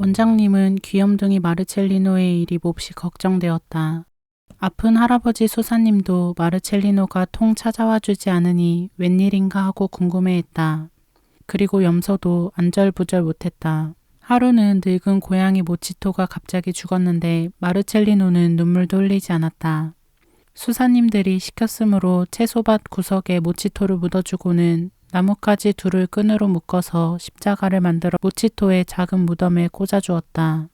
원장님은 귀염둥이 마르첼리노의 일이 몹시 걱정되었다. 아픈 할아버지 수사님도 마르첼리노가 통 찾아와 주지 않으니 웬일인가 하고 궁금해했다. 그리고 염소도 안절부절 못했다. 하루는 늙은 고양이 모치토가 갑자기 죽었는데 마르첼리노는 눈물도 흘리지 않았다. 수사님들이 시켰으므로 채소밭 구석에 모치토를 묻어주고는 나뭇가지 둘을 끈으로 묶어서 십자가를 만들어 모치토의 작은 무덤에 꽂아주었다.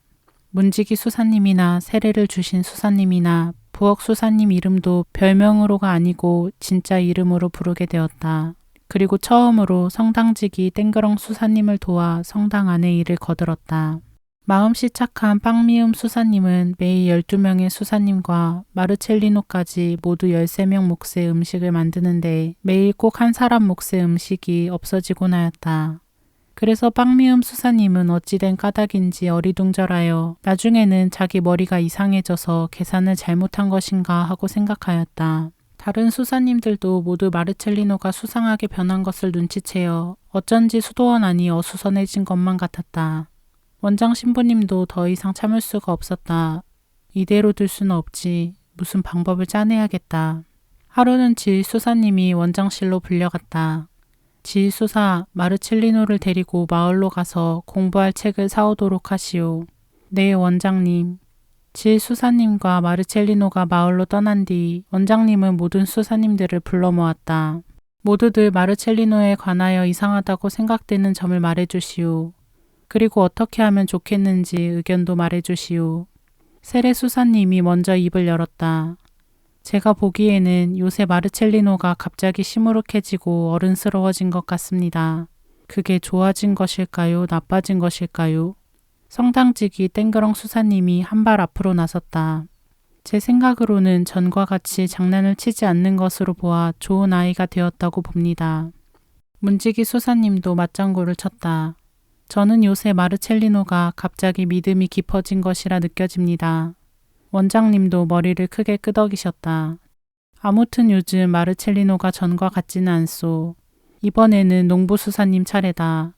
문지기 수사님이나 세례를 주신 수사님이나 부엌 수사님 이름도 별명으로가 아니고 진짜 이름으로 부르게 되었다. 그리고 처음으로 성당지기 땡그렁 수사님을 도와 성당 안의 일을 거들었다. 마음씨 착한 빵미음 수사님은 매일 12명의 수사님과 마르첼리노까지 모두 13명 몫의 음식을 만드는데 매일 꼭 한 사람 몫의 음식이 없어지곤 하였다. 그래서 빵미음 수사님은 어찌된 까닭인지 어리둥절하여 나중에는 자기 머리가 이상해져서 계산을 잘못한 것인가 하고 생각하였다. 다른 수사님들도 모두 마르첼리노가 수상하게 변한 것을 눈치채어 어쩐지 수도원 안이 어수선해진 것만 같았다. 원장 신부님도 더 이상 참을 수가 없었다. 이대로 둘 수는 없지. 무슨 방법을 짜내야겠다. 하루는 지휘수사님이 원장실로 불려갔다. 지휘수사, 마르첼리노를 데리고 마을로 가서 공부할 책을 사오도록 하시오. 네, 원장님. 지휘수사님과 마르첼리노가 마을로 떠난 뒤 원장님은 모든 수사님들을 불러 모았다. 모두들 마르첼리노에 관하여 이상하다고 생각되는 점을 말해주시오. 그리고 어떻게 하면 좋겠는지 의견도 말해주시오. 세례 수사님이 먼저 입을 열었다. 제가 보기에는 요새 마르첼리노가 갑자기 시무룩해지고 어른스러워진 것 같습니다. 그게 좋아진 것일까요? 나빠진 것일까요? 성당지기 땡그렁 수사님이 한 발 앞으로 나섰다. 제 생각으로는 전과 같이 장난을 치지 않는 것으로 보아 좋은 아이가 되었다고 봅니다. 문지기 수사님도 맞장구를 쳤다. 저는 요새 마르첼리노가 갑자기 믿음이 깊어진 것이라 느껴집니다. 원장님도 머리를 크게 끄덕이셨다. 아무튼 요즘 마르첼리노가 전과 같지는 않소. 이번에는 농부수사님 차례다.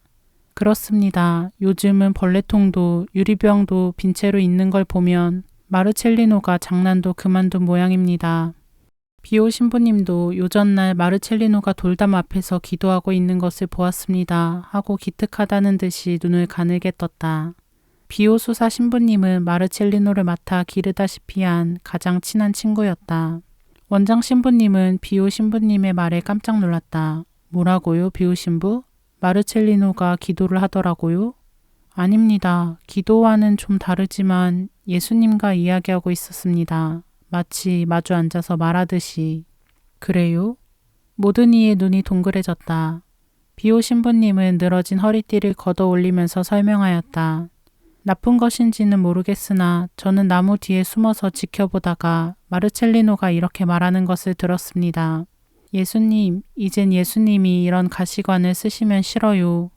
그렇습니다. 요즘은 벌레통도 유리병도 빈 채로 있는 걸 보면 마르첼리노가 장난도 그만둔 모양입니다. 비오 신부님도 요전날 마르첼리노가 돌담 앞에서 기도하고 있는 것을 보았습니다. 하고 기특하다는 듯이 눈을 가늘게 떴다. 비오 수사 신부님은 마르첼리노를 맡아 기르다시피 한 가장 친한 친구였다. 원장 신부님은 비오 신부님의 말에 깜짝 놀랐다. 뭐라고요, 비오 신부? 마르첼리노가 기도를 하더라고요? 아닙니다. 기도와는 좀 다르지만 예수님과 이야기하고 있었습니다. 마치 마주 앉아서 말하듯이. 그래요? 모든 이의 눈이 동그래졌다. 비오 신부님은 늘어진 허리띠를 걷어 올리면서 설명하였다. 나쁜 것인지는 모르겠으나 저는 나무 뒤에 숨어서 지켜보다가 마르첼리노가 이렇게 말하는 것을 들었습니다. 예수님, 이젠 예수님이 이런 가시관을 쓰시면 싫어요.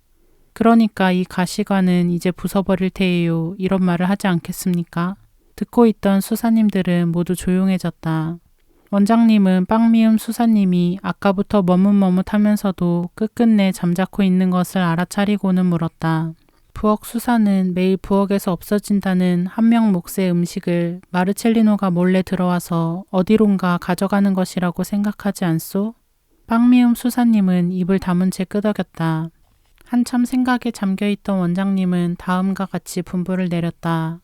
그러니까 이 가시관은 이제 부숴버릴 테예요. 이런 말을 하지 않겠습니까? 듣고 있던 수사님들은 모두 조용해졌다. 원장님은 빵미음 수사님이 아까부터 머뭇머뭇하면서도 끝끝내 잠자코 있는 것을 알아차리고는 물었다. 부엌 수사는 매일 부엌에서 없어진다는 한 명 몫의 음식을 마르첼리노가 몰래 들어와서 어디론가 가져가는 것이라고 생각하지 않소? 빵미음 수사님은 입을 다문 채 끄덕였다. 한참 생각에 잠겨있던 원장님은 다음과 같이 분부를 내렸다.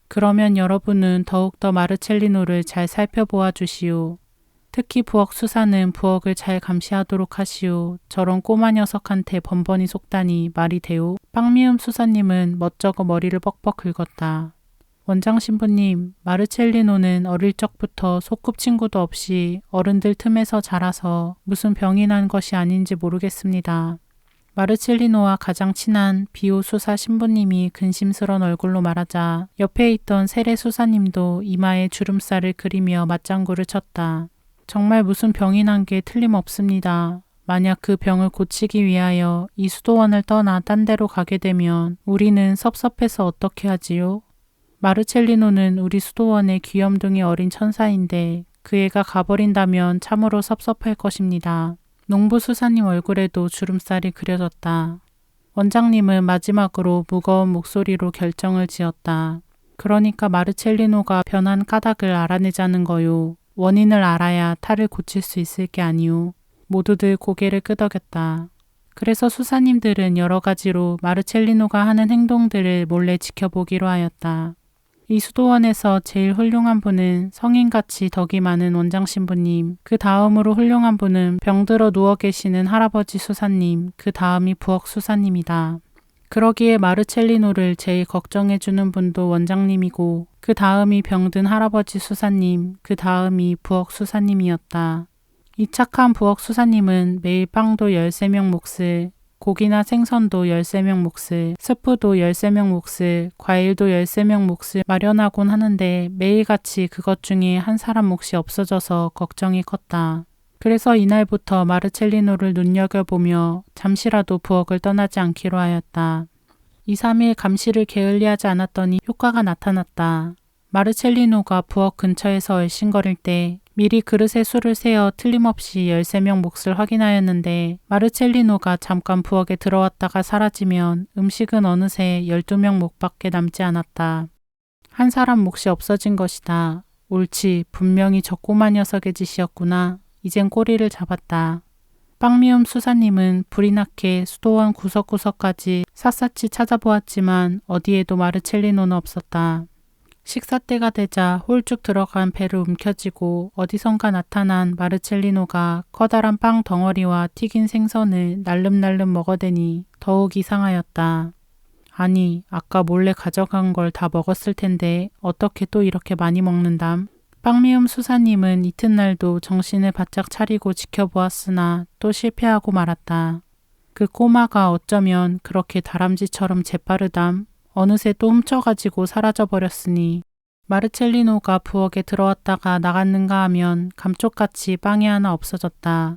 그러면 여러분은 더욱더 마르첼리노를 잘 살펴보아 주시오. 특히 부엌 수사는 부엌을 잘 감시하도록 하시오. 저런 꼬마 녀석한테 번번이 속다니 말이 돼요. 빵미음 수사님은 멋쩍어 머리를 뻑뻑 긁었다. 원장 신부님, 마르첼리노는 어릴 적부터 소꿉친구도 없이 어른들 틈에서 자라서 무슨 병이 난 것이 아닌지 모르겠습니다. 마르첼리노와 가장 친한 비오 수사 신부님이 근심스런 얼굴로 말하자 옆에 있던 세례 수사님도 이마에 주름살을 그리며 맞장구를 쳤다. 정말 무슨 병이 난 게 틀림없습니다. 만약 그 병을 고치기 위하여 이 수도원을 떠나 딴 데로 가게 되면 우리는 섭섭해서 어떻게 하지요? 마르첼리노는 우리 수도원의 귀염둥이 어린 천사인데 그 애가 가버린다면 참으로 섭섭할 것입니다. 농부 수사님 얼굴에도 주름살이 그려졌다. 원장님은 마지막으로 무거운 목소리로 결정을 지었다. 그러니까 마르첼리노가 변한 까닭을 알아내자는 거요. 원인을 알아야 탈을 고칠 수 있을 게 아니오. 모두들 고개를 끄덕였다. 그래서 수사님들은 여러 가지로 마르첼리노가 하는 행동들을 몰래 지켜보기로 하였다. 이 수도원에서 제일 훌륭한 분은 성인같이 덕이 많은 원장 신부님, 그 다음으로 훌륭한 분은 병들어 누워 계시는 할아버지 수사님, 그 다음이 부엌 수사님이다. 그러기에 마르첼리노를 제일 걱정해주는 분도 원장님이고 그 다음이 병든 할아버지 수사님, 그 다음이 부엌 수사님이었다. 이 착한 부엌 수사님은 매일 빵도 13명 몫을, 고기나 생선도 13명 몫을, 스프도 13명 몫을, 과일도 13명 몫을 마련하곤 하는데 매일같이 그것 중에 한 사람 몫이 없어져서 걱정이 컸다. 그래서 이날부터 마르첼리노를 눈여겨보며 잠시라도 부엌을 떠나지 않기로 하였다. 2, 3일 감시를 게을리하지 않았더니 효과가 나타났다. 마르첼리노가 부엌 근처에서 얼씬거릴 때 미리 그릇에 술을 세어 틀림없이 13명 몫을 확인하였는데 마르첼리노가 잠깐 부엌에 들어왔다가 사라지면 음식은 어느새 12명 몫밖에 남지 않았다. 한 사람 몫이 없어진 것이다. 옳지, 분명히 저 꼬마 녀석의 짓이었구나. 이젠 꼬리를 잡았다. 빵미움 수사님은 불이 나게 수도원 구석구석까지 샅샅이 찾아보았지만 어디에도 마르첼리노는 없었다. 식사 때가 되자 홀쭉 들어간 배를 움켜쥐고 어디선가 나타난 마르첼리노가 커다란 빵 덩어리와 튀긴 생선을 날름날름 먹어대니 더욱 이상하였다. 아니, 아까 몰래 가져간 걸 다 먹었을 텐데 어떻게 또 이렇게 많이 먹는담? 빵미움 수사님은 이튿날도 정신을 바짝 차리고 지켜보았으나 또 실패하고 말았다. 그 꼬마가 어쩌면 그렇게 다람쥐처럼 재빠르담? 어느새 또 훔쳐가지고 사라져버렸으니 마르첼리노가 부엌에 들어왔다가 나갔는가 하면 감쪽같이 빵이 하나 없어졌다.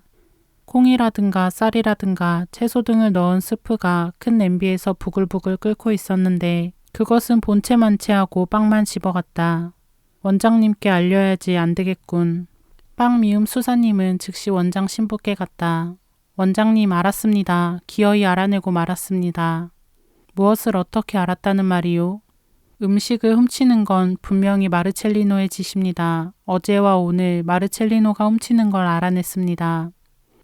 콩이라든가 쌀이라든가 채소 등을 넣은 스프가 큰 냄비에서 부글부글 끓고 있었는데 그것은 본체만치 하고 빵만 집어갔다. 원장님께 알려야지 안 되겠군. 빵 미움 수사님은 즉시 원장 신부께 갔다. 원장님 알았습니다. 기어이 알아내고 말았습니다. 무엇을 어떻게 알았다는 말이요? 음식을 훔치는 건 분명히 마르첼리노의 짓입니다. 어제와 오늘 마르첼리노가 훔치는 걸 알아냈습니다.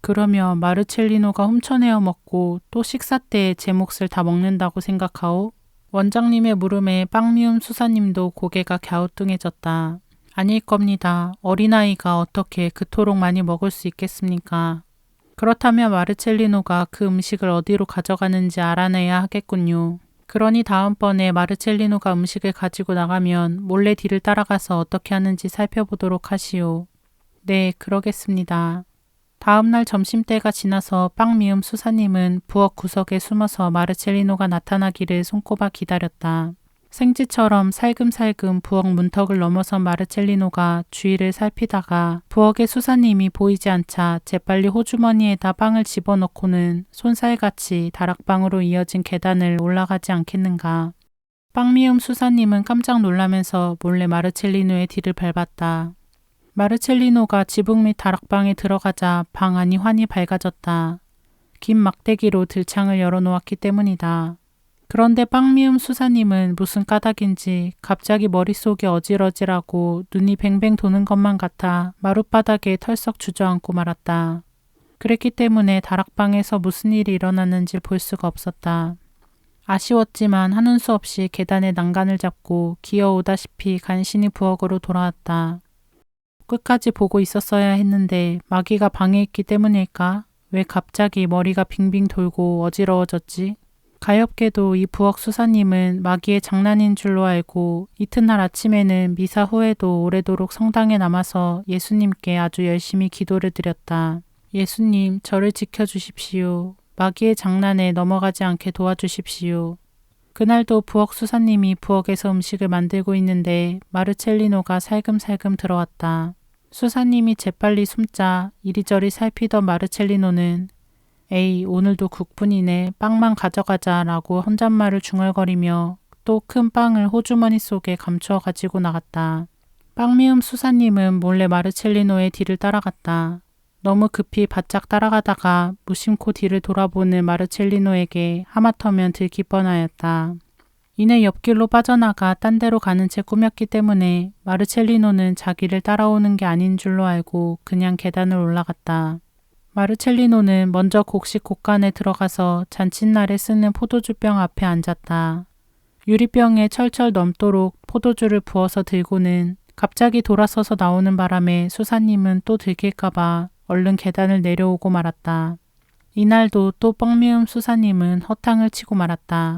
그러며 마르첼리노가 훔쳐내어 먹고 또 식사 때 제 몫을 다 먹는다고 생각하오? 원장님의 물음에 빵미움 수사님도 고개가 갸우뚱해졌다. 아닐 겁니다. 어린아이가 어떻게 그토록 많이 먹을 수 있겠습니까? 그렇다면 마르첼리노가 그 음식을 어디로 가져가는지 알아내야 하겠군요. 그러니 다음번에 마르첼리노가 음식을 가지고 나가면 몰래 뒤를 따라가서 어떻게 하는지 살펴보도록 하시오. 네, 그러겠습니다. 다음날 점심때가 지나서 빵미움 수사님은 부엌 구석에 숨어서 마르첼리노가 나타나기를 손꼽아 기다렸다. 생쥐처럼 살금살금 부엌 문턱을 넘어선 마르첼리노가 주위를 살피다가 부엌의 수사님이 보이지 않자 재빨리 호주머니에다 빵을 집어넣고는 손살같이 다락방으로 이어진 계단을 올라가지 않겠는가. 빵미움 수사님은 깜짝 놀라면서 몰래 마르첼리노의 뒤를 밟았다. 마르첼리노가 지붕 및 다락방에 들어가자 방 안이 환히 밝아졌다. 긴 막대기로 들창을 열어놓았기 때문이다. 그런데 빵미움 수사님은 무슨 까닭인지 갑자기 머릿속이 어질어질하고 눈이 뱅뱅 도는 것만 같아 마룻바닥에 털썩 주저앉고 말았다. 그랬기 때문에 다락방에서 무슨 일이 일어났는지 볼 수가 없었다. 아쉬웠지만 하는 수 없이 계단의 난간을 잡고 기어오다시피 간신히 부엌으로 돌아왔다. 끝까지 보고 있었어야 했는데 마귀가 방에 있기 때문일까? 왜 갑자기 머리가 빙빙 돌고 어지러워졌지? 가엾게도 이 부엌 수사님은 마귀의 장난인 줄로 알고 이튿날 아침에는 미사 후에도 오래도록 성당에 남아서 예수님께 아주 열심히 기도를 드렸다. 예수님, 저를 지켜주십시오. 마귀의 장난에 넘어가지 않게 도와주십시오. 그날도 부엌 수사님이 부엌에서 음식을 만들고 있는데 마르첼리노가 살금살금 들어왔다. 수사님이 재빨리 숨자 이리저리 살피던 마르첼리노는 에이, 오늘도 국뿐이네. 빵만 가져가자 라고 혼잣말을 중얼거리며 또 큰 빵을 호주머니 속에 감추어 가지고 나갔다. 빵미움 수사님은 몰래 마르첼리노의 뒤를 따라갔다. 너무 급히 바짝 따라가다가 무심코 뒤를 돌아보는 마르첼리노에게 하마터면 들킬 뻔하였다. 이내 옆길로 빠져나가 딴 데로 가는 채 꾸몄기 때문에 마르첼리노는 자기를 따라오는 게 아닌 줄로 알고 그냥 계단을 올라갔다. 마르첼리노는 먼저 곡식 곡간에 들어가서 잔칫날에 쓰는 포도주병 앞에 앉았다. 유리병에 철철 넘도록 포도주를 부어서 들고는 갑자기 돌아서서 나오는 바람에 수사님은 또 들킬까봐 얼른 계단을 내려오고 말았다. 이날도 또 뻥미움 수사님은 허탕을 치고 말았다.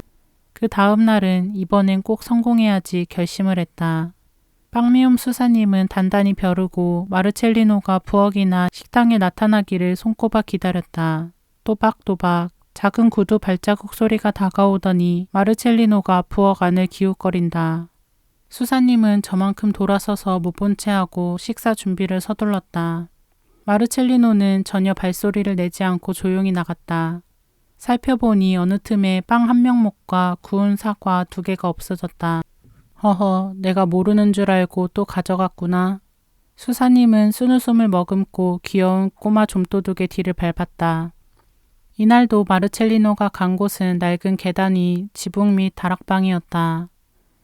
그 다음 날은 이번엔 꼭 성공해야지 결심을 했다. 빵미움 수사님은 단단히 벼르고 마르첼리노가 부엌이나 식당에 나타나기를 손꼽아 기다렸다. 또박또박 작은 구두 발자국 소리가 다가오더니 마르첼리노가 부엌 안을 기웃거린다. 수사님은 저만큼 돌아서서 못 본 채 하고 식사 준비를 서둘렀다. 마르첼리노는 전혀 발소리를 내지 않고 조용히 나갔다. 살펴보니 어느 틈에 빵 한 명목과 구운 사과 2개가 없어졌다. 허허, 내가 모르는 줄 알고 또 가져갔구나. 수사님은 쓴웃음을 머금고 귀여운 꼬마 좀도둑의 뒤를 밟았다. 이날도 마르첼리노가 간 곳은 낡은 계단이 지붕 및 다락방이었다.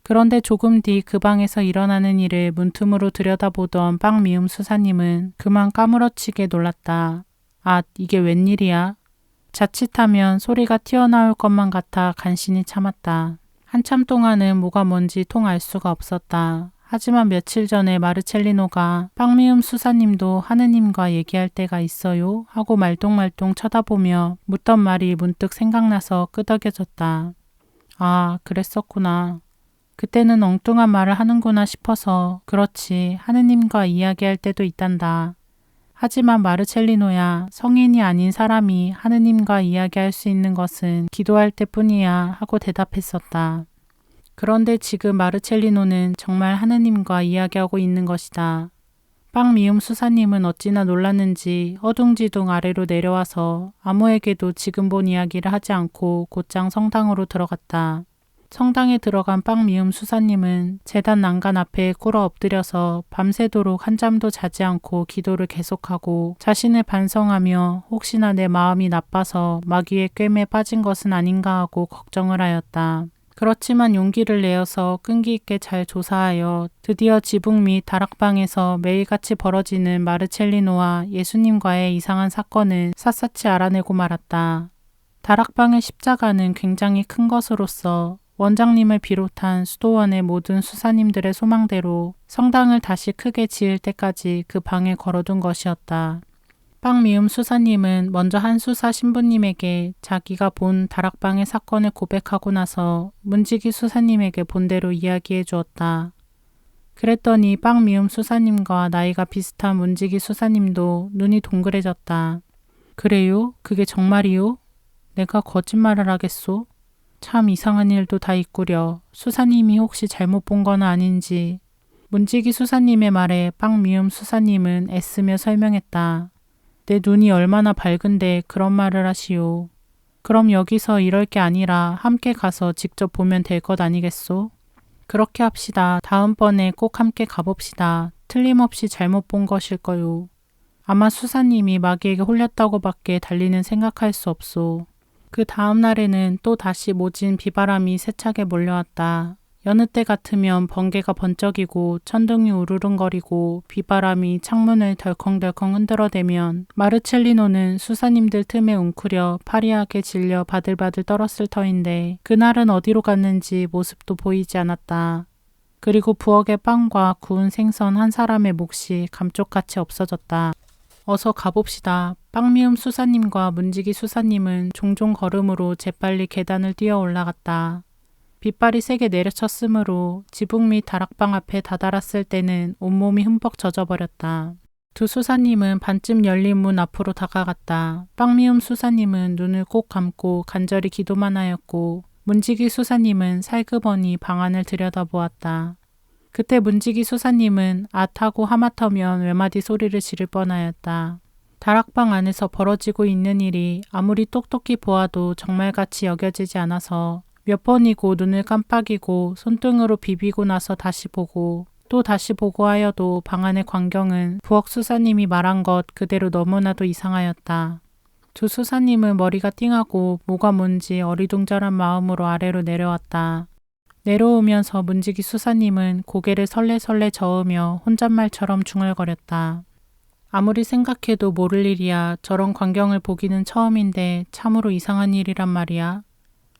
그런데 조금 뒤 그 방에서 일어나는 일을 문틈으로 들여다보던 빵 미움 수사님은 그만 까무러치게 놀랐다. 아, 이게 웬일이야? 자칫하면 소리가 튀어나올 것만 같아 간신히 참았다. 한참 동안은 뭐가 뭔지 통 알 수가 없었다. 하지만 며칠 전에 마르첼리노가 빵미움 수사님도 하느님과 얘기할 때가 있어요? 하고 말똥말똥 쳐다보며 묻던 말이 문득 생각나서 끄덕여졌다. 아, 그랬었구나. 그때는 엉뚱한 말을 하는구나 싶어서 그렇지 하느님과 이야기할 때도 있단다. 하지만 마르첼리노야, 성인이 아닌 사람이 하느님과 이야기할 수 있는 것은 기도할 때뿐이야 하고 대답했었다. 그런데 지금 마르첼리노는 정말 하느님과 이야기하고 있는 것이다. 빵 미움 수사님은 어찌나 놀랐는지 허둥지둥 아래로 내려와서 아무에게도 지금 본 이야기를 하지 않고 곧장 성당으로 들어갔다. 성당에 들어간 빵 미움 수사님은 제단 난간 앞에 꿇어 엎드려서 밤새도록 한잠도 자지 않고 기도를 계속하고 자신을 반성하며 혹시나 내 마음이 나빠서 마귀의 꿰매에 빠진 것은 아닌가 하고 걱정을 하였다. 그렇지만 용기를 내어서 끈기 있게 잘 조사하여 드디어 지붕 및 다락방에서 매일같이 벌어지는 마르첼리노와 예수님과의 이상한 사건을 샅샅이 알아내고 말았다. 다락방의 십자가는 굉장히 큰 것으로서 원장님을 비롯한 수도원의 모든 수사님들의 소망대로 성당을 다시 크게 지을 때까지 그 방에 걸어둔 것이었다. 빵 미움 수사님은 먼저 한 수사 신부님에게 자기가 본 다락방의 사건을 고백하고 나서 문지기 수사님에게 본대로 이야기해 주었다. 그랬더니 빵 미움 수사님과 나이가 비슷한 문지기 수사님도 눈이 동그래졌다. 그래요? 그게 정말이요? 내가 거짓말을 하겠소? 참 이상한 일도 다 있구려. 수사님이 혹시 잘못 본 건 아닌지. 문지기 수사님의 말에 빵 미움 수사님은 애쓰며 설명했다. 내 눈이 얼마나 밝은데 그런 말을 하시오. 그럼 여기서 이럴 게 아니라 함께 가서 직접 보면 될 것 아니겠소? 그렇게 합시다. 다음번에 꼭 함께 가봅시다. 틀림없이 잘못 본 것일 거요. 아마 수사님이 마귀에게 홀렸다고밖에 달리는 생각할 수 없소. 그 다음 날에는 또 다시 모진 비바람이 세차게 몰려왔다. 여느 때 같으면 번개가 번쩍이고 천둥이 우르릉거리고 비바람이 창문을 덜컹덜컹 흔들어대면 마르첼리노는 수사님들 틈에 웅크려 파리하게 질려 바들바들 떨었을 터인데 그날은 어디로 갔는지 모습도 보이지 않았다. 그리고 부엌의 빵과 구운 생선 한 사람의 몫이 감쪽같이 없어졌다. 어서 가봅시다. 빵미움 수사님과 문지기 수사님은 종종 걸음으로 재빨리 계단을 뛰어 올라갔다. 빗발이 세게 내려쳤으므로 지붕 및 다락방 앞에 다다랐을 때는 온몸이 흠뻑 젖어버렸다. 두 수사님은 반쯤 열린 문 앞으로 다가갔다. 빵미움 수사님은 눈을 꼭 감고 간절히 기도만 하였고 문지기 수사님은 살그머니 방 안을 들여다보았다. 그때 문지기 수사님은 앗하고 하마터면 외마디 소리를 지를 뻔하였다. 다락방 안에서 벌어지고 있는 일이 아무리 똑똑히 보아도 정말같이 여겨지지 않아서 몇 번이고 눈을 깜빡이고 손등으로 비비고 나서 다시 보고 또 다시 보고하여도 방 안의 광경은 부엌 수사님이 말한 것 그대로 너무나도 이상하였다. 두 수사님은 머리가 띵하고 뭐가 뭔지 어리둥절한 마음으로 아래로 내려왔다. 내려오면서 문지기 수사님은 고개를 설레설레 저으며 혼잣말처럼 중얼거렸다. 아무리 생각해도 모를 일이야. 저런 광경을 보기는 처음인데 참으로 이상한 일이란 말이야.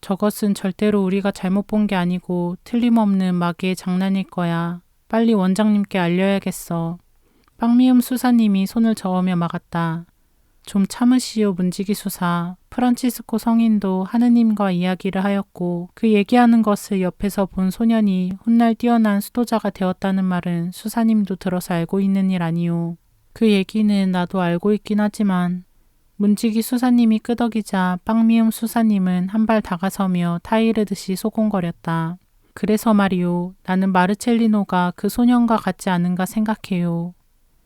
저것은 절대로 우리가 잘못 본 게 아니고 틀림없는 마귀의 장난일 거야. 빨리 원장님께 알려야겠어. 빵미음 수사님이 손을 저으며 막았다. 좀 참으시오 문지기 수사. 프란치스코 성인도 하느님과 이야기를 하였고 그 얘기하는 것을 옆에서 본 소년이 훗날 뛰어난 수도자가 되었다는 말은 수사님도 들어서 알고 있는 일 아니오. 그 얘기는 나도 알고 있긴 하지만 문지기 수사님이 끄덕이자 빵미음 수사님은 한 발 다가서며 타이르듯이 소곤거렸다. 그래서 말이오. 나는 마르첼리노가 그 소년과 같지 않은가 생각해요.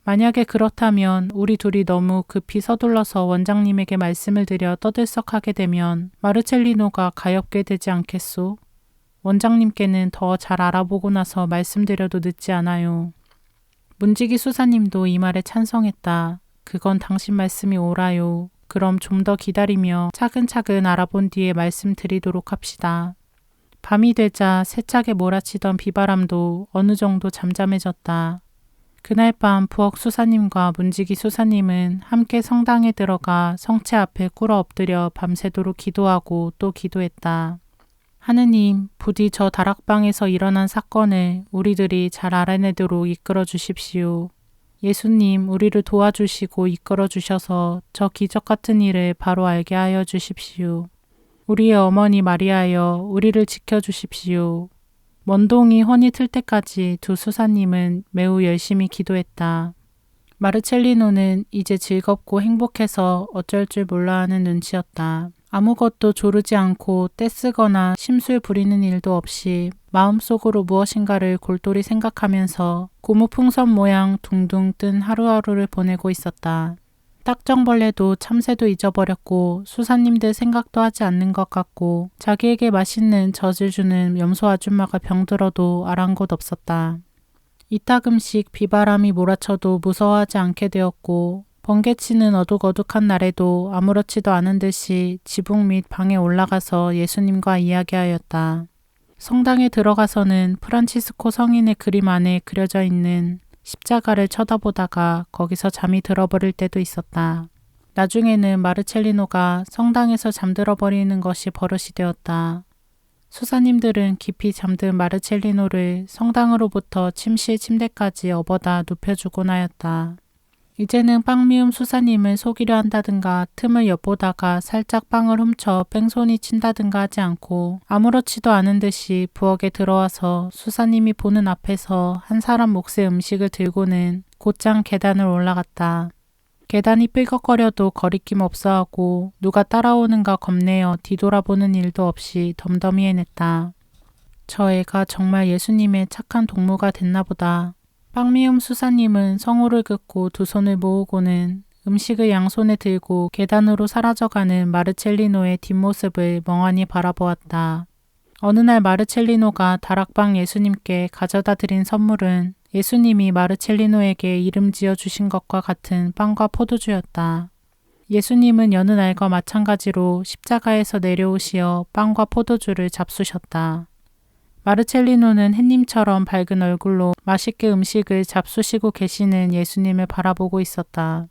만약에 그렇다면 우리 둘이 너무 급히 서둘러서 원장님에게 말씀을 드려 떠들썩하게 되면 마르첼리노가 가엾게 되지 않겠소? 원장님께는 더 잘 알아보고 나서 말씀드려도 늦지 않아요. 문지기 수사님도 이 말에 찬성했다. 그건 당신 말씀이 옳아요. 그럼 좀 더 기다리며 차근차근 알아본 뒤에 말씀드리도록 합시다. 밤이 되자 세차게 몰아치던 비바람도 어느 정도 잠잠해졌다. 그날 밤 부엌 수사님과 문지기 수사님은 함께 성당에 들어가 성체 앞에 꿇어 엎드려 밤새도록 기도하고 또 기도했다. 하느님, 부디 저 다락방에서 일어난 사건을 우리들이 잘 알아내도록 이끌어 주십시오. 예수님, 우리를 도와주시고 이끌어 주셔서 저 기적 같은 일을 바로 알게 하여 주십시오. 우리의 어머니 마리아여, 우리를 지켜주십시오. 먼동이 훤히 틀 때까지 두 수사님은 매우 열심히 기도했다. 마르첼리노는 이제 즐겁고 행복해서 어쩔 줄 몰라 하는 눈치였다. 아무것도 조르지 않고 떼쓰거나 심술 부리는 일도 없이 마음속으로 무엇인가를 골똘히 생각하면서 고무풍선 모양 둥둥 뜬 하루하루를 보내고 있었다. 딱정벌레도 참새도 잊어버렸고 수사님들 생각도 하지 않는 것 같고 자기에게 맛있는 젖을 주는 염소 아줌마가 병들어도 아랑곳 없었다. 이따금씩 비바람이 몰아쳐도 무서워하지 않게 되었고 번개치는 어둑어둑한 날에도 아무렇지도 않은 듯이 지붕 및 방에 올라가서 예수님과 이야기하였다. 성당에 들어가서는 프란치스코 성인의 그림 안에 그려져 있는 십자가를 쳐다보다가 거기서 잠이 들어버릴 때도 있었다. 나중에는 마르첼리노가 성당에서 잠들어 버리는 것이 버릇이 되었다. 수사님들은 깊이 잠든 마르첼리노를 성당으로부터 침실 침대까지 업어다 눕혀주곤 하였다. 이제는 빵미움 수사님을 속이려 한다든가 틈을 엿보다가 살짝 빵을 훔쳐 뺑소니 친다든가 하지 않고 아무렇지도 않은 듯이 부엌에 들어와서 수사님이 보는 앞에서 한 사람 몫의 음식을 들고는 곧장 계단을 올라갔다. 계단이 삐걱거려도 거리낌 없어하고 누가 따라오는가 겁내어 뒤돌아보는 일도 없이 덤덤히 해냈다. 저 애가 정말 예수님의 착한 동무가 됐나 보다. 빵미움 수사님은 성호를 긋고 두 손을 모으고는 음식을 양손에 들고 계단으로 사라져가는 마르첼리노의 뒷모습을 멍하니 바라보았다. 어느 날 마르첼리노가 다락방 예수님께 가져다 드린 선물은 예수님이 마르첼리노에게 이름 지어주신 것과 같은 빵과 포도주였다. 예수님은 여느 날과 마찬가지로 십자가에서 내려오시어 빵과 포도주를 잡수셨다. 마르첼리노는 햇님처럼 밝은 얼굴로 맛있게 음식을 잡수시고 계시는 예수님을 바라보고 있었다.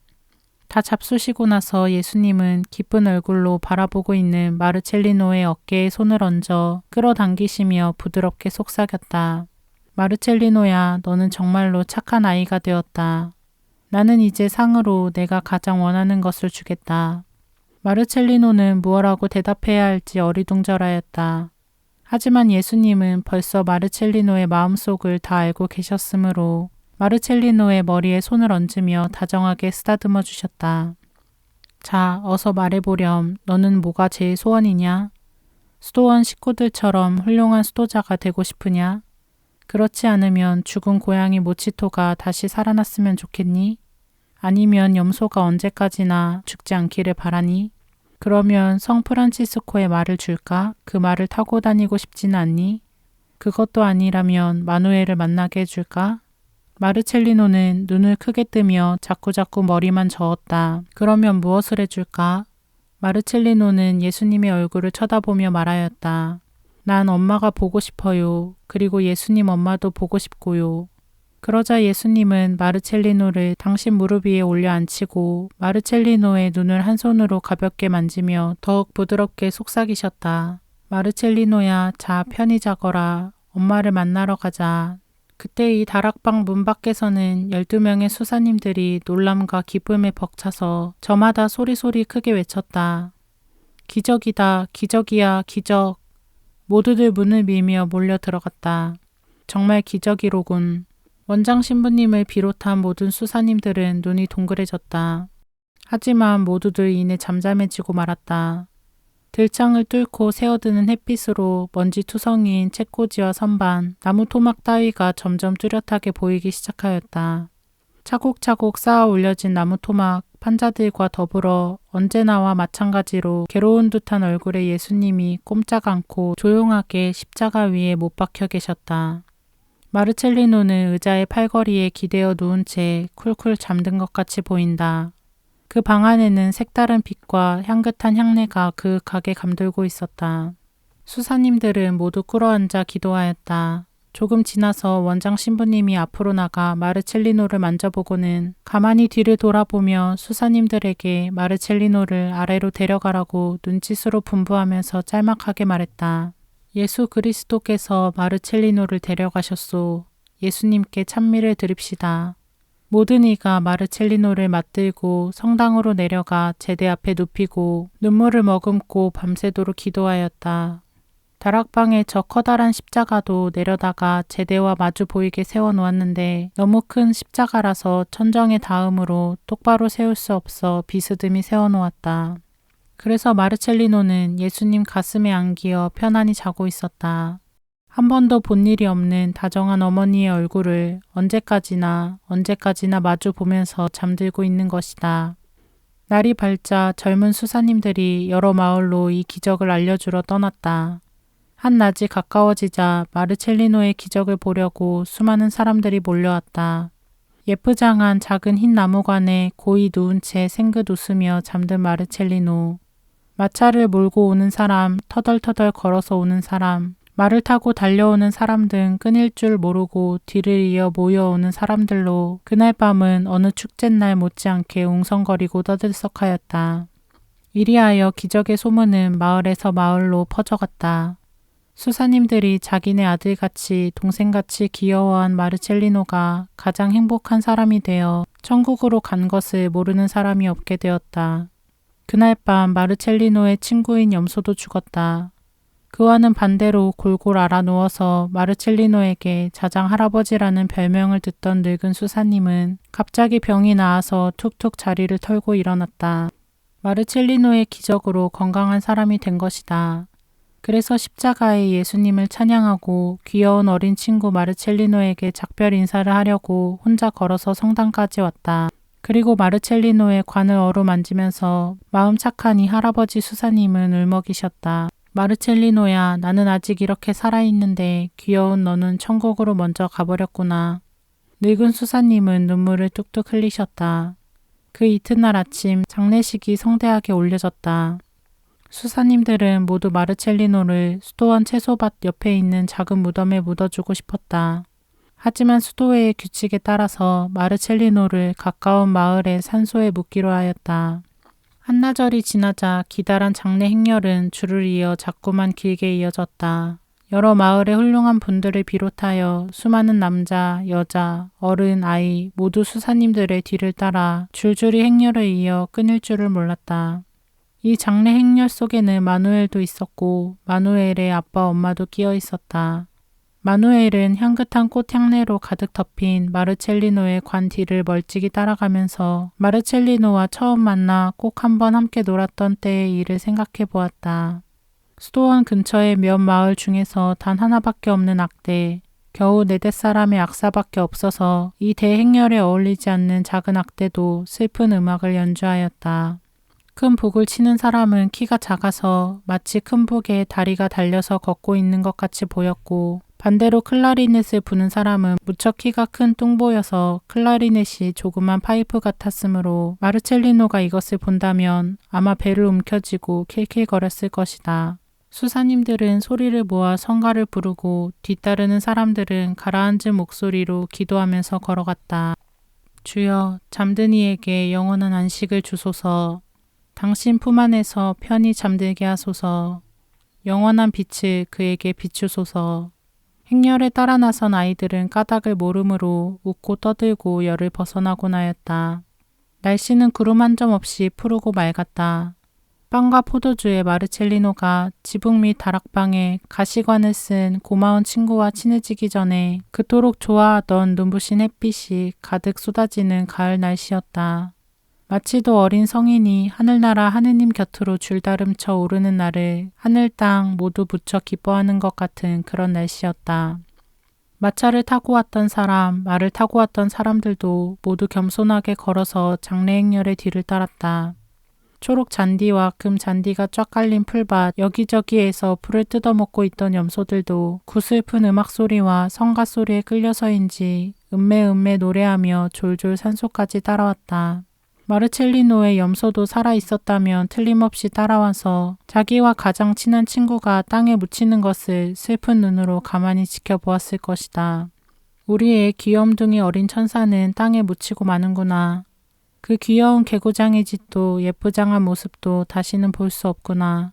다 잡수시고 나서 예수님은 기쁜 얼굴로 바라보고 있는 마르첼리노의 어깨에 손을 얹어 끌어당기시며 부드럽게 속삭였다. 마르첼리노야, 너는 정말로 착한 아이가 되었다. 나는 이제 상으로 내가 가장 원하는 것을 주겠다. 마르첼리노는 무엇라고 대답해야 할지 어리둥절하였다. 하지만 예수님은 벌써 마르첼리노의 마음속을 다 알고 계셨으므로 마르첼리노의 머리에 손을 얹으며 다정하게 쓰다듬어 주셨다. 자, 어서 말해보렴. 너는 뭐가 제일 소원이냐? 수도원 식구들처럼 훌륭한 수도자가 되고 싶으냐? 그렇지 않으면 죽은 고양이 모치토가 다시 살아났으면 좋겠니? 아니면 염소가 언제까지나 죽지 않기를 바라니? 그러면 성 프란치스코의 말을 줄까? 그 말을 타고 다니고 싶지는 않니? 그것도 아니라면 마누엘을 만나게 해줄까? 마르첼리노는 눈을 크게 뜨며 자꾸자꾸 머리만 저었다. 그러면 무엇을 해줄까? 마르첼리노는 예수님의 얼굴을 쳐다보며 말하였다. 난 엄마가 보고 싶어요. 그리고 예수님 엄마도 보고 싶고요. 그러자 예수님은 마르첼리노를 당신 무릎 위에 올려 앉히고 마르첼리노의 눈을 한 손으로 가볍게 만지며 더욱 부드럽게 속삭이셨다. 마르첼리노야, 자, 편히 자거라. 엄마를 만나러 가자. 그때 이 다락방 문 밖에서는 12명의 수사님들이 놀람과 기쁨에 벅차서 저마다 소리소리 크게 외쳤다. 기적이다, 기적이야, 기적. 모두들 문을 밀며 몰려 들어갔다. 정말 기적이로군. 원장 신부님을 비롯한 모든 수사님들은 눈이 동그래졌다. 하지만 모두들 이내 잠잠해지고 말았다. 들창을 뚫고 새어드는 햇빛으로 먼지 투성이인 책꽂이와 선반, 나무 토막 따위가 점점 뚜렷하게 보이기 시작하였다. 차곡차곡 쌓아 올려진 나무 토막, 판자들과 더불어 언제나와 마찬가지로 괴로운 듯한 얼굴의 예수님이 꼼짝 않고 조용하게 십자가 위에 못 박혀 계셨다. 마르첼리노는 의자의 팔걸이에 기대어 누운 채 쿨쿨 잠든 것 같이 보인다. 그 방 안에는 색다른 빛과 향긋한 향내가 그윽하게 감돌고 있었다. 수사님들은 모두 꿇어앉아 기도하였다. 조금 지나서 원장 신부님이 앞으로 나가 마르첼리노를 만져보고는 가만히 뒤를 돌아보며 수사님들에게 마르첼리노를 아래로 데려가라고 눈짓으로 분부하면서 짤막하게 말했다. 예수 그리스도께서 마르첼리노를 데려가셨소. 예수님께 찬미를 드립시다. 모든 이가 마르첼리노를 맞들고 성당으로 내려가 제대 앞에 눕히고 눈물을 머금고 밤새도록 기도하였다. 다락방에 저 커다란 십자가도 내려다가 제대와 마주 보이게 세워놓았는데 너무 큰 십자가라서 천정에 닿음으로 똑바로 세울 수 없어 비스듬히 세워놓았다. 그래서 마르첼리노는 예수님 가슴에 안기어 편안히 자고 있었다. 한 번도 본 일이 없는 다정한 어머니의 얼굴을 언제까지나 마주 보면서 잠들고 있는 것이다. 날이 밝자 젊은 수사님들이 여러 마을로 이 기적을 알려주러 떠났다. 한낮이 가까워지자 마르첼리노의 기적을 보려고 수많은 사람들이 몰려왔다. 예쁘장한 작은 흰 나무관에 고이 누운 채 생긋 웃으며 잠든 마르첼리노. 마차를 몰고 오는 사람, 터덜터덜 걸어서 오는 사람, 말을 타고 달려오는 사람 등 끊일 줄 모르고 뒤를 이어 모여오는 사람들로 그날 밤은 어느 축제날 못지않게 웅성거리고 떠들썩하였다. 이리하여 기적의 소문은 마을에서 마을로 퍼져갔다. 수사님들이 자기네 아들같이 동생같이 귀여워한 마르첼리노가 가장 행복한 사람이 되어 천국으로 간 것을 모르는 사람이 없게 되었다. 그날 밤 마르첼리노의 친구인 염소도 죽었다. 그와는 반대로 골골 앓아 누워서 마르첼리노에게 자장 할아버지라는 별명을 듣던 늙은 수사님은 갑자기 병이 나아서 툭툭 자리를 털고 일어났다. 마르첼리노의 기적으로 건강한 사람이 된 것이다. 그래서 십자가에 예수님을 찬양하고 귀여운 어린 친구 마르첼리노에게 작별 인사를 하려고 혼자 걸어서 성당까지 왔다. 그리고 마르첼리노의 관을 어루만지면서 마음 착한 이 할아버지 수사님은 울먹이셨다. 마르첼리노야, 나는 아직 이렇게 살아있는데 귀여운 너는 천국으로 먼저 가버렸구나. 늙은 수사님은 눈물을 뚝뚝 흘리셨다. 그 이튿날 아침 장례식이 성대하게 올려졌다. 수사님들은 모두 마르첼리노를 수도원 채소밭 옆에 있는 작은 무덤에 묻어주고 싶었다. 하지만 수도회의 규칙에 따라서 마르첼리노를 가까운 마을의 산소에 묻기로 하였다. 한나절이 지나자 기다란 장례 행렬은 줄을 이어 자꾸만 길게 이어졌다. 여러 마을의 훌륭한 분들을 비롯하여 수많은 남자, 여자, 어른, 아이 모두 수사님들의 뒤를 따라 줄줄이 행렬을 이어 끊일 줄을 몰랐다. 이 장례 행렬 속에는 마누엘도 있었고 마누엘의 아빠 엄마도 끼어 있었다. 마누엘은 향긋한 꽃 향내로 가득 덮인 마르첼리노의 관 뒤를 멀찍이 따라가면서 마르첼리노와 처음 만나 꼭 한번 함께 놀았던 때의 일을 생각해 보았다. 수도원 근처의 몇 마을 중에서 단 하나밖에 없는 악대, 겨우 4-5사람의 악사밖에 없어서 이 대행렬에 어울리지 않는 작은 악대도 슬픈 음악을 연주하였다. 큰 북을 치는 사람은 키가 작아서 마치 큰 북에 다리가 달려서 걷고 있는 것 같이 보였고 반대로 클라리넷을 부는 사람은 무척 키가 큰 뚱보여서 클라리넷이 조그만 파이프 같았으므로 마르첼리노가 이것을 본다면 아마 배를 움켜쥐고 킬킬거렸을 것이다. 수사님들은 소리를 모아 성가를 부르고 뒤따르는 사람들은 가라앉은 목소리로 기도하면서 걸어갔다. 주여, 잠든 이에게 영원한 안식을 주소서. 당신 품 안에서 편히 잠들게 하소서. 영원한 빛을 그에게 비추소서. 행렬에 따라 나선 아이들은 까닭을 모르므로 웃고 떠들고 열을 벗어나곤 하였다. 날씨는 구름 한 점 없이 푸르고 맑았다. 빵과 포도주에 마르첼리노가 지붕 및 다락방에 가시관을 쓴 고마운 친구와 친해지기 전에 그토록 좋아하던 눈부신 햇빛이 가득 쏟아지는 가을 날씨였다. 마치도 어린 성인이 하늘나라 하느님 곁으로 줄다름쳐 오르는 날을 하늘 땅 모두 무척 기뻐하는 것 같은 그런 날씨였다. 마차를 타고 왔던 사람, 말을 타고 왔던 사람들도 모두 겸손하게 걸어서 장례 행렬의 뒤를 따랐다. 초록 잔디와 금 잔디가 쫙 깔린 풀밭 여기저기에서 풀을 뜯어먹고 있던 염소들도 구슬픈 음악 소리와 성가 소리에 끌려서인지 음매음매 노래하며 졸졸 산소까지 따라왔다. 마르첼리노의 염소도 살아있었다면 틀림없이 따라와서 자기와 가장 친한 친구가 땅에 묻히는 것을 슬픈 눈으로 가만히 지켜보았을 것이다. 우리의 귀염둥이 어린 천사는 땅에 묻히고 마는구나. 그 귀여운 개구장의 짓도 예쁘장한 모습도 다시는 볼 수 없구나.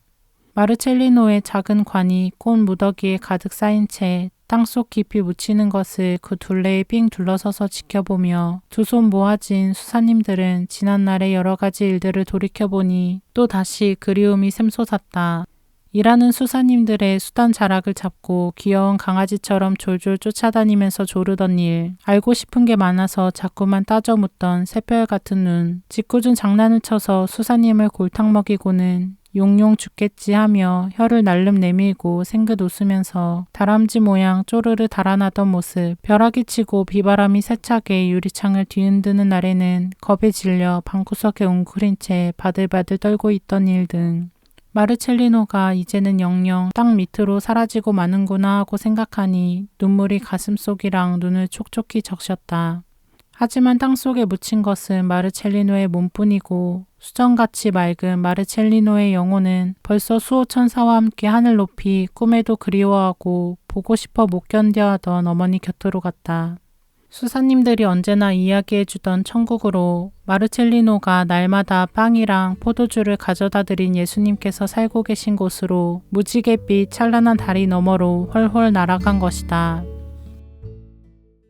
마르첼리노의 작은 관이 꽃 무더기에 가득 쌓인 채 땅속 깊이 묻히는 것을 그 둘레에 삥 둘러서서 지켜보며 두 손 모아진 수사님들은 지난날의 여러 가지 일들을 돌이켜보니 또 다시 그리움이 샘솟았다. 일하는 수사님들의 수단 자락을 잡고 귀여운 강아지처럼 졸졸 쫓아다니면서 조르던 일, 알고 싶은 게 많아서 자꾸만 따져 묻던 새별 같은 눈, 짓궂은 장난을 쳐서 수사님을 골탕 먹이고는 용용 죽겠지 하며 혀를 날름 내밀고 생긋 웃으면서 다람쥐 모양 쪼르르 달아나던 모습, 벼락이 치고 비바람이 세차게 유리창을 뒤흔드는 날에는 겁에 질려 방구석에 웅크린 채 바들바들 떨고 있던 일 등 마르첼리노가 이제는 영영 땅 밑으로 사라지고 마는구나 하고 생각하니 눈물이 가슴속이랑 눈을 촉촉히 적셨다. 하지만 땅속에 묻힌 것은 마르첼리노의 몸뿐이고 수정같이 맑은 마르첼리노의 영혼은 벌써 수호천사와 함께 하늘 높이 꿈에도 그리워하고 보고 싶어 못 견뎌하던 어머니 곁으로 갔다. 수사님들이 언제나 이야기해주던 천국으로 마르첼리노가 날마다 빵이랑 포도주를 가져다 드린 예수님께서 살고 계신 곳으로 무지갯빛 찬란한 다리 너머로 훨훨 날아간 것이다.